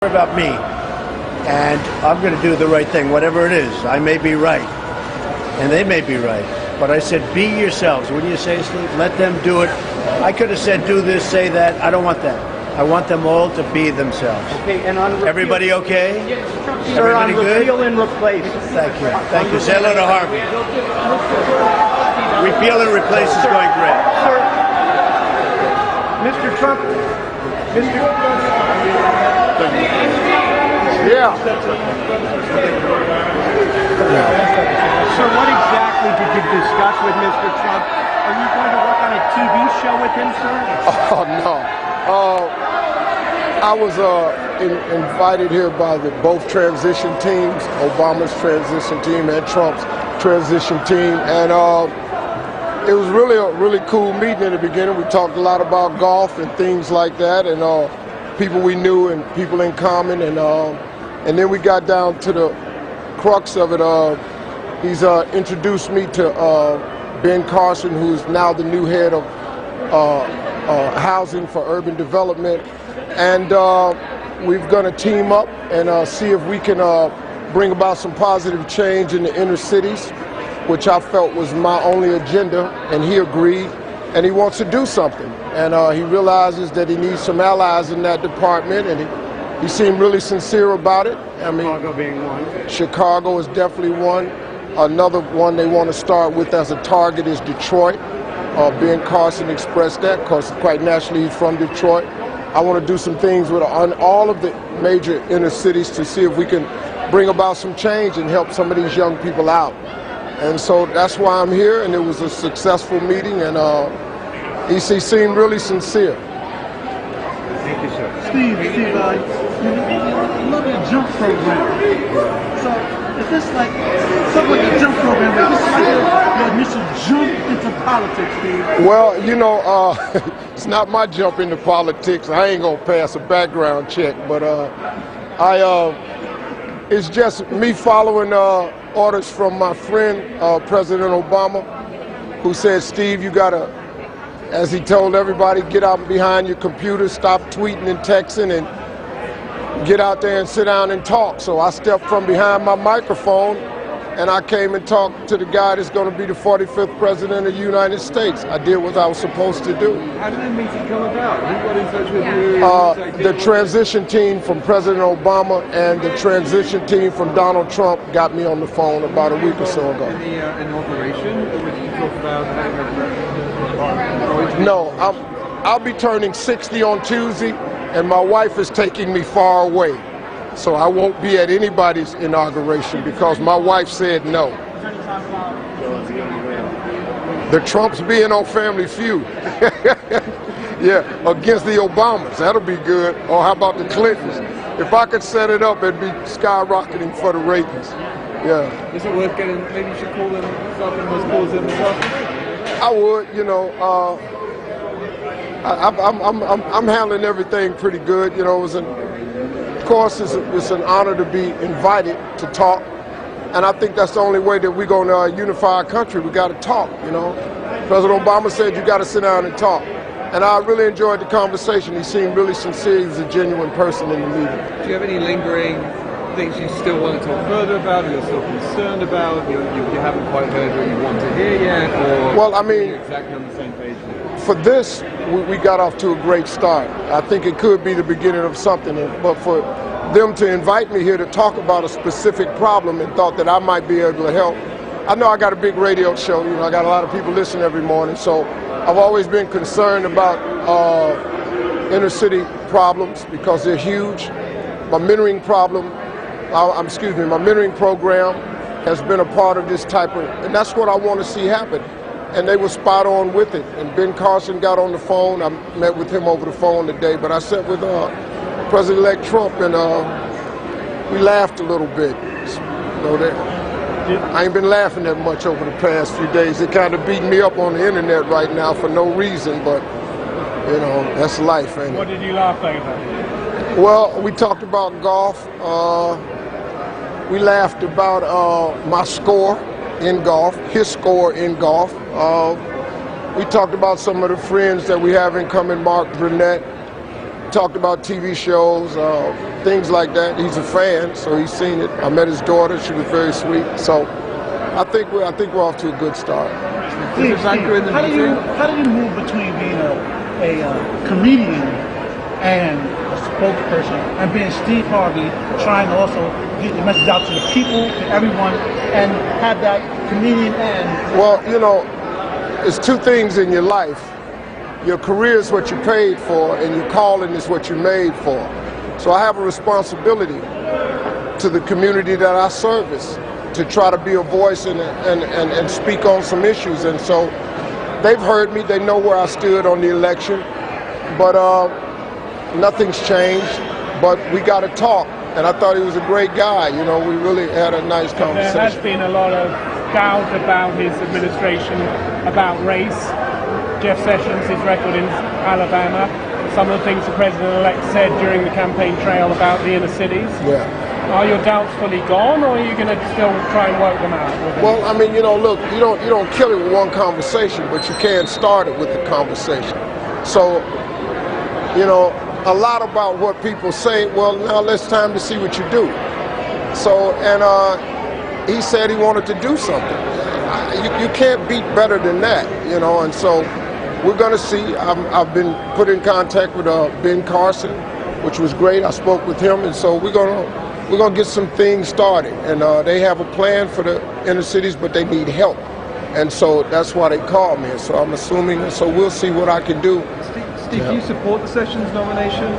about me, and I'm going to do the right thing, whatever it is. I may be right, and they may be right. But I said, be yourselves. Wouldn't you say, Steve? Let them do it. I could have said, do this, say that. I don't want that. I want them all to be themselves. Okay, and on everybody okay? Yes, sir, everybody on good? repeal and replace. Thank you. Thank you. Say hello to Harvey. Repeal and replace is going great. Sir, Mr. Trump, Yeah. Sir, what exactly did you discuss with Mr. Trump? Are you going to work on a TV show with him, sir? Oh, no. I was invited here by both transition teams, Obama's transition team and Trump's transition team, and it was really a really cool meeting in the beginning. We talked a lot about golf and things like that, and people we knew and people in common, and then we got down to the crux of it. He's introduced me to Ben Carson, who's now the new head of housing for urban development, and we're going to team up and see if we can bring about some positive change in the inner cities, which I felt was my only agenda, and he agreed, and he wants to do something, and he realizes that he needs some allies in that department, and he seemed really sincere about it. I mean, Chicago being one. Chicago is definitely one. Another one they want to start with as a target is Detroit. Ben Carson expressed that, because quite naturally he's from Detroit. I want to do some things with all of the major inner cities to see if we can bring about some change and help some of these young people out. And so that's why I'm here, and it was a successful meeting, and he seemed really sincere. Thank you, sir. Steve, you love your jump program. So is this like something like a jump program? Like this is like your initial jump into politics, Steve? Well, it's not my jump into politics. I ain't gonna pass a background check, but it's just me following orders from my friend President Obama, who said, Steve, you gotta, as he told everybody, get out behind your computer, stop tweeting and texting, and get out there and sit down and talk. So I stepped from behind my microphone and I came and talked to the guy that's going to be the 45th president of the United States. I did what I was supposed to do. How did the meeting come about? Who got in touch with you? The transition team from President Obama and the transition team from Donald Trump got me on the phone about a week or so ago. In the inauguration, or did you talk about? No, I'll be turning 60 on Tuesday, and my wife is taking me far away. So I won't be at anybody's inauguration because my wife said no. The Trumps being on Family Feud. Yeah, against the Obamas. That'll be good. Or how about the Clintons? If I could set it up, it'd be skyrocketing for the ratings. Yeah. Is it worth getting, maybe you should call them, start putting those calls in this afternoon? I would, I'm handling everything pretty good. Of course, it's an honor to be invited to talk, and I think that's the only way that we're going to unify our country. We got to talk. President Obama said you got to sit down and talk, and I really enjoyed the conversation. He seemed really sincere. He was a genuine person in the meeting. Do you have any lingering things you still want to talk further about, or you're still concerned about? You haven't quite heard what you want to hear yet, or well, I mean, you're exactly on the same page now? For this, we got off to a great start. I think it could be the beginning of something, but for them to invite me here to talk about a specific problem and thought that I might be able to help. I know I got a big radio show, I got a lot of people listening every morning, so I've always been concerned about inner city problems because they're huge. My mentoring program has been a part of this type of, and that's what I want to see happen. And they were spot on with it. And Ben Carson got on the phone. I met with him over the phone today, but I sat with President-elect Trump, and we laughed a little bit. I ain't been laughing that much over the past few days. They're kind of beating me up on the internet right now for no reason, but that's life, ain't it? What did you laugh over? Well, we talked about golf. We laughed about my score in golf, his score in golf. We talked about some of the friends that we have in common, Mark Burnett, talked about TV shows, things like that. He's a fan, so he's seen it. I met his daughter; she was very sweet. So I think we're off to a good start. Steve, how do you move between being a comedian and a spokesperson, and being Steve Harvey, trying to also get the message out to the people, to everyone, and have that comedian end? Well, you know, it's two things in your life. Your career is what you paid for, and your calling is what you're made for. So I have a responsibility to the community that I service to try to be a voice and speak on some issues. And so they've heard me. They know where I stood on the election. But nothing's changed. But we got to talk. And I thought he was a great guy. You know, we really had a nice conversation. There has been a lot of doubt about his administration, about race. Jeff Sessions, his record in Alabama, some of the things the president-elect said during the campaign trail about the inner cities. Yeah. Are your doubts fully gone, or are you going to still try and work them out with him? Well, I mean, you know, look, you don't kill it with one conversation, but you can start it with the conversation. So, you know, a lot about what people say, well, now it's time to see what you do. So, and he said he wanted to do something. You can't beat better than that, you know, and so we're going to see. I've been put in contact with Ben Carson, which was great. I spoke with him, and so we're gonna get some things started. And they have a plan for the inner cities, but they need help, and so that's why they called me. And so I'm assuming, and so we'll see what I can do. Steve, do you support the Sessions nomination?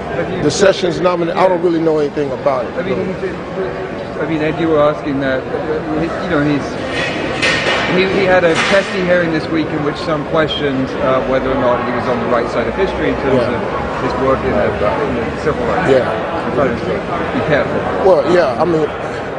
The Sessions nomination? Yeah. I don't really know anything about it. I mean, Ed, you were asking that. You know, he had a testy hearing this week in which some questioned whether or not he was on the right side of history in terms of his work in the civil rights. Yeah. Be careful. Well, yeah, I mean.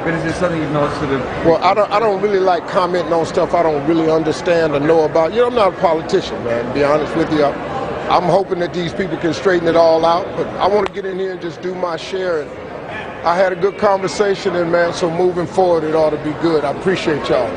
But is it something you've not sort of? Well, I don't really like commenting on stuff I don't really understand or know about. You know, I'm not a politician, man, to be honest with you. I'm hoping that these people can straighten it all out, but I want to get in here and just do my share. And I had a good conversation, and man, so moving forward, it ought to be good. I appreciate y'all.